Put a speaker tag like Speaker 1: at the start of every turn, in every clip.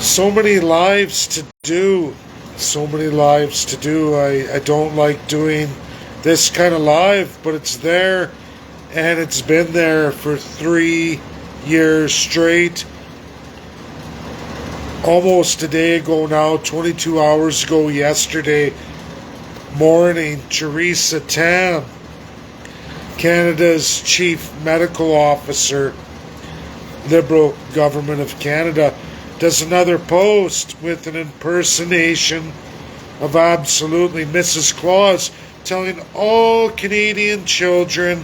Speaker 1: So many lives to do. So many lives to do. I don't like doing this kind of live, but it's there, and it's been there for 3 years straight. Almost a day ago now, 22 hours ago yesterday morning, Theresa, Tams, Canada's Chief Medical Officer, Liberal Government of Canada, does another post with an impersonation of absolutely Mrs. Claus, telling all Canadian children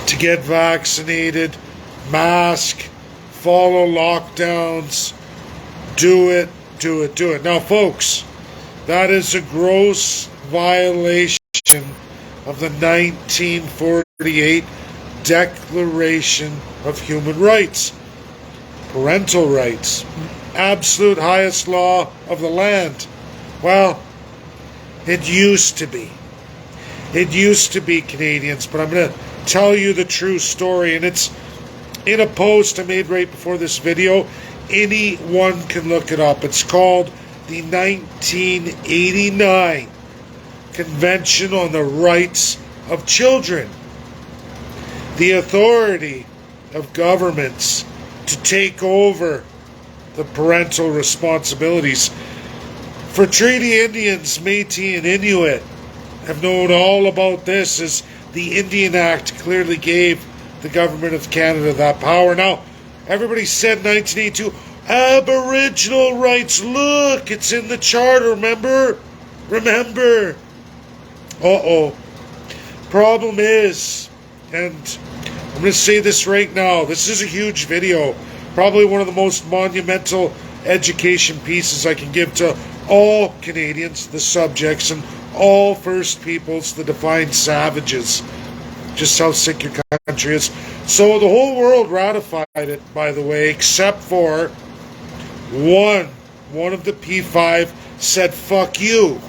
Speaker 1: to get vaccinated, mask, follow lockdowns, do it, do it, do it. Now, folks, that is a gross violation of the 1948 Declaration of Human Rights. Parental rights, absolute highest law of the land. Well, it used to be. It used to be, Canadians, but I'm going to tell you the true story, and it's in a post I made right before this video. Anyone can look it up. It's called the 1989 Convention on the Rights of Children. The authority of governments to take over the parental responsibilities. For Treaty Indians, Métis and Inuit have known all about this, as the Indian Act clearly gave the Government of Canada that power. Now, everybody said 1982, Aboriginal rights, look, it's in the Charter, remember? Remember. Uh-oh. Problem is, and I'm going to say this right now, this is a huge video, probably one of the most monumental education pieces I can give to all Canadians, the subjects, and all First Peoples, the defined savages. Just how sick your country is. So the whole world ratified it, by the way, except for one of the P5 said, fuck you.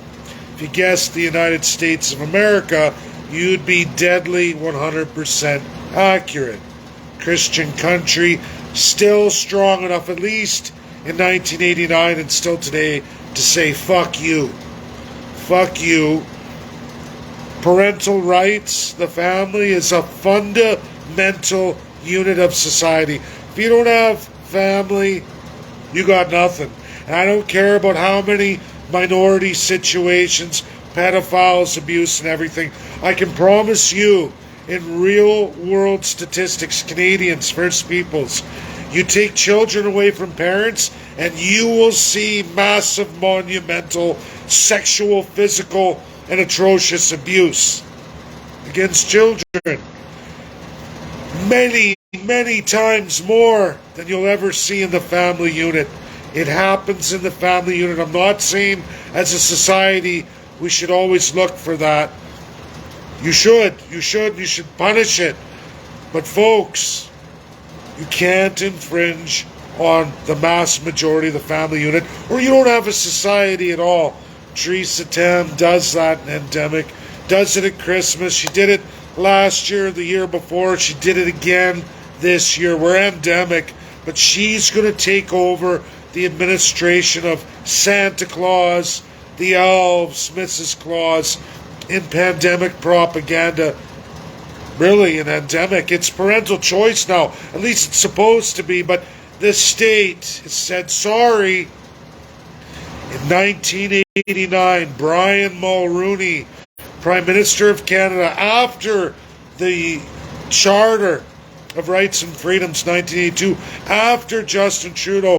Speaker 1: If you guessed the United States of America, you'd be deadly 100% accurate. Christian country, still strong enough, at least in 1989 and still today, to say fuck you. Fuck you. Parental rights, the family is a fundamental unit of society. If you don't have family, you got nothing. And I don't care about how many minority situations, pedophiles, abuse, and everything. I can promise you, in real world statistics, Canadians, First Peoples, you take children away from parents and you will see massive, monumental, sexual, physical, and atrocious abuse against children. Many, many times more than you'll ever see in the family unit. It happens in the family unit. I'm not saying as a society we should always look for that. You should punish it. But folks, you can't infringe on the mass majority of the family unit, or you don't have a society at all. Theresa Tams does that in endemic, does it at Christmas. She did it last year, the year before. She did it again this year. We're endemic, but she's going to take over the administration of Santa Claus, the elves, Mrs. Claus, in pandemic propaganda. Really, an endemic. It's parental choice now. At least it's supposed to be, but the state has said sorry. In 1989, Brian Mulroney, Prime Minister of Canada, after the Charter of Rights and Freedoms, 1982, after Justin Trudeau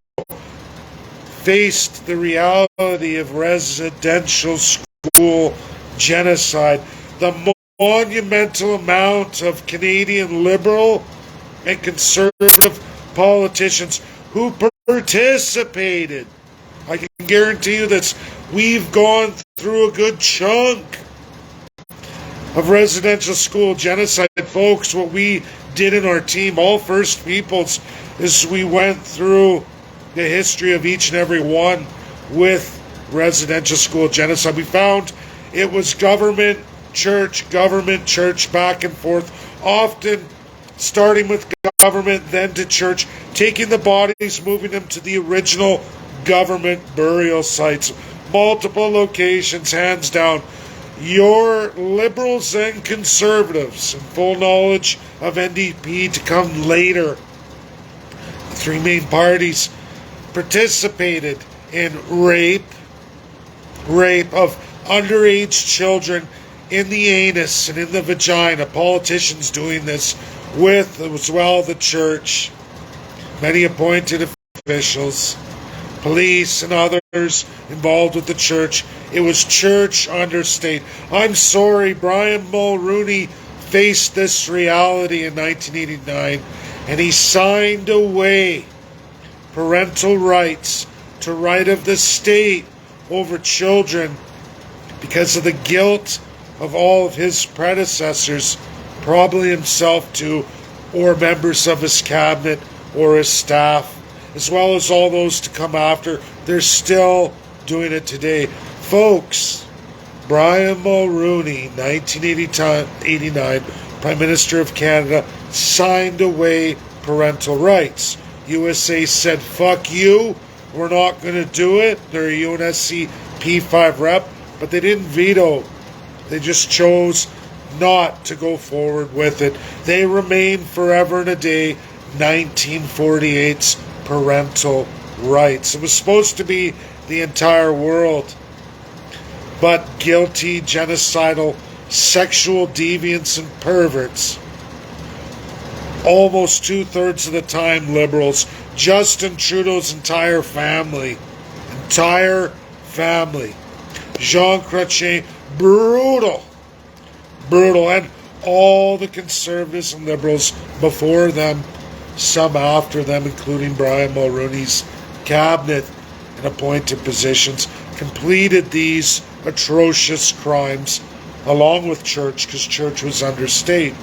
Speaker 1: faced the reality of residential school genocide, the monumental amount of Canadian Liberal and Conservative politicians who participated. I can guarantee you this. We've gone through a good chunk of residential school genocide. Folks, what we did in our team, all First Peoples, is we went through the history of each and every one with residential school genocide. We found it was government, church, back and forth, often starting with government, then to church, taking the bodies, moving them to the original government burial sites, multiple locations, hands down. Your liberals and conservatives, in full knowledge of NDP to come later, the three main parties participated in rape of underage children in the anus and in the vagina. Politicians doing this with, as well, the church, many appointed officials, police and others involved with the church. It was church understate. I'm sorry, Brian Mulroney faced this reality in 1989, and he signed away parental rights to right of the state over children because of the guilt of all of his predecessors, probably himself too, or members of his cabinet or his staff, as well as all those to come after. They're still doing it today. Folks, Brian Mulroney, 1989, Prime Minister of Canada, signed away parental rights. USA said, fuck you, we're not going to do it. They're a UNSC P5 rep, but they didn't veto. They just chose not to go forward with it. They remain forever and a day 1948's parental rights. It was supposed to be the entire world, but guilty, genocidal, sexual deviants and perverts, almost 2/3 of the time liberals, Justin Trudeau's entire family, Jean Chrétien, brutal, and all the conservatives and liberals before them, some after them, including Brian Mulroney's cabinet and appointed positions, completed these atrocious crimes along with church, because church was understate.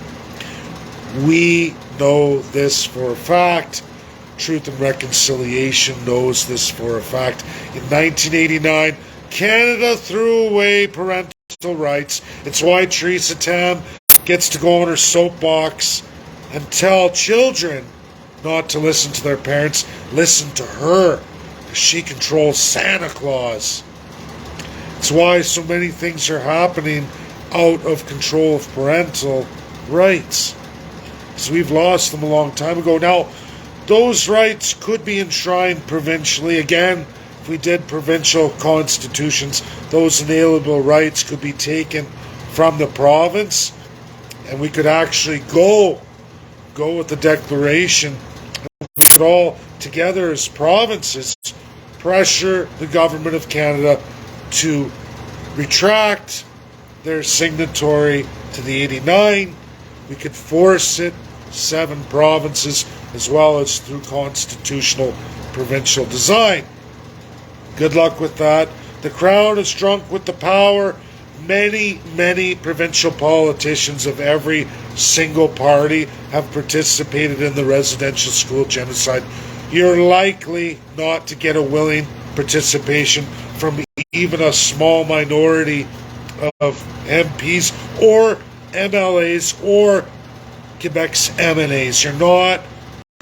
Speaker 1: We know this for a fact. Truth and Reconciliation knows this for a fact. In 1989, Canada threw away parental rights. It's why Theresa Tams gets to go on her soapbox and tell children not to listen to their parents, listen to her, because she controls Santa Claus. It's why so many things are happening out of control of parental rights, because we've lost them a long time ago. Now, those rights could be enshrined provincially. Again, if we did provincial constitutions, those inalienable rights could be taken from the province, and we could actually go with the declaration, and all together as provinces, pressure the government of Canada to retract their signatory to the 89. We could force it, 7 provinces, as well as through constitutional provincial design. Good luck with that. The Crown is drunk with the power. Many provincial politicians of every single party have participated in the residential school genocide. You're likely not to get a willing participation from even a small minority of MPs or MLAs or Quebec's MNAs. You're not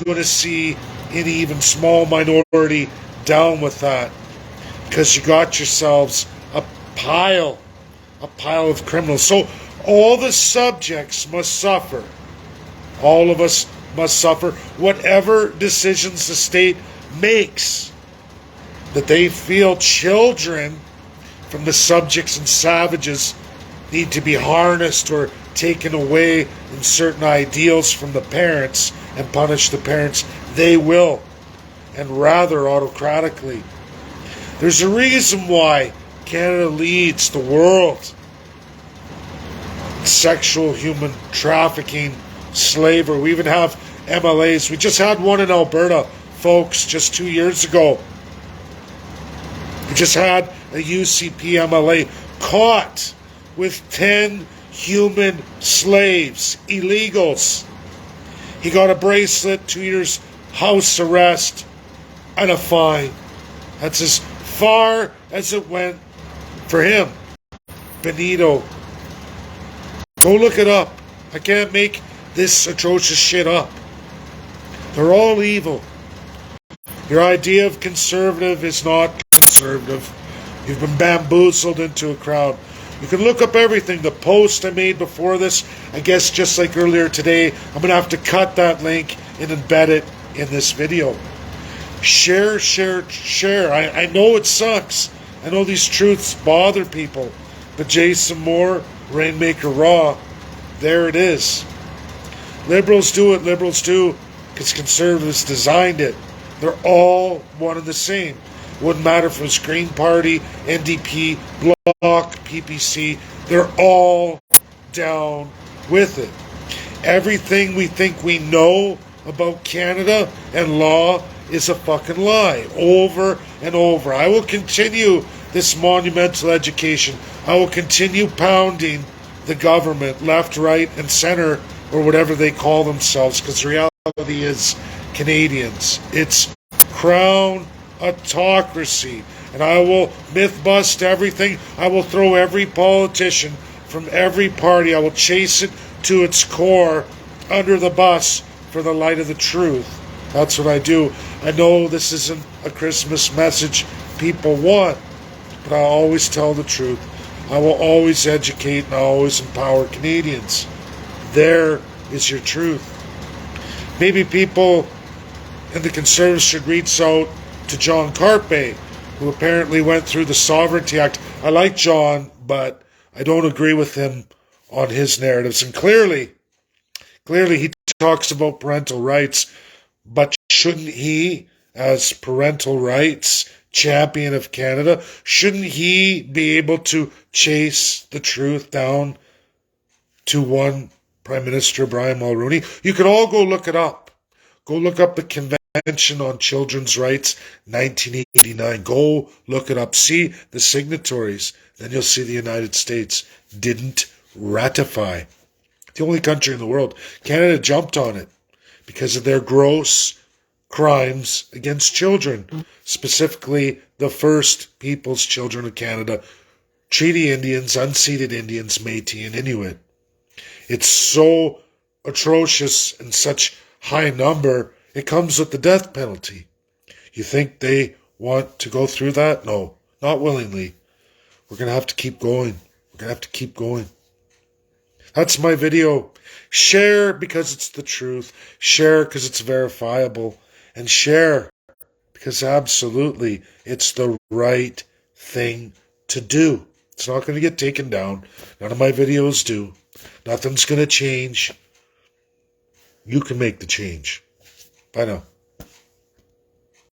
Speaker 1: going to see any even small minority down with that, because you got yourselves a pile of criminals. So all the subjects must suffer. All of us must suffer whatever decisions the state makes, that they feel children from the subjects and savages need to be harnessed or taken away in certain ideals from the parents and punish the parents. They will, and rather autocratically. There's a reason why Canada leads the world in sexual human trafficking, slavery. We even have MLAs. We just had one in Alberta, folks, just 2 years ago. We just had a UCP MLA caught with 10 human slaves, illegals. He got a bracelet, 2 years house arrest, and a fine. That's as far as it went for him. Benito. Go look it up. I can't make this atrocious shit up. They're all evil. Your idea of conservative is not conservative. You've been bamboozled into a crowd. You can look up everything. The post I made before this, I guess just like earlier today, I'm going to have to cut that link and embed it in this video. Share, share, share. I know it sucks. I know these truths bother people. But Jason Moore, Rainmaker Raw, there it is. Liberals do what liberals do because conservatives designed it. They're all one and the same. Wouldn't matter if it was Green Party, NDP, Bloc, PPC. They're all down with it. Everything we think we know about Canada and law is a fucking lie. Over and over. I will continue this monumental education. I will continue pounding the government, left, right, and center, or whatever they call themselves, because the reality is Canadians. It's crown autocracy. And I will myth bust everything. I will throw every politician from every party. I will chase it to its core under the bus for the light of the truth. That's what I do. I know this isn't a Christmas message people want, but I always tell the truth. I will always educate and I always empower Canadians. There is your truth. Maybe people in the Conservatives should reach out to John Carpe, who apparently went through the Sovereignty Act. I like John, but I don't agree with him on his narratives. And clearly he talks about parental rights, but shouldn't he, as parental rights champion of Canada, shouldn't he be able to chase the truth down to one Prime Minister, Brian Mulroney? You can all go look it up. Go look up the Convention on Children's Rights, 1989. Go look it up. See the signatories. Then you'll see the United States didn't ratify. The only country in the world. Canada jumped on it because of their gross crimes against children, specifically the First Peoples Children of Canada, Treaty Indians, unceded Indians, Métis, and Inuit. It's so atrocious and such high number, it comes with the death penalty. You think they want to go through that? No, not willingly. We're going to have to keep going. We're going to have to keep going. That's my video. Share because it's the truth. Share because it's verifiable. And share because absolutely it's the right thing to do. It's not going to get taken down. None of my videos do. Nothing's going to change. You can make the change. Bye now.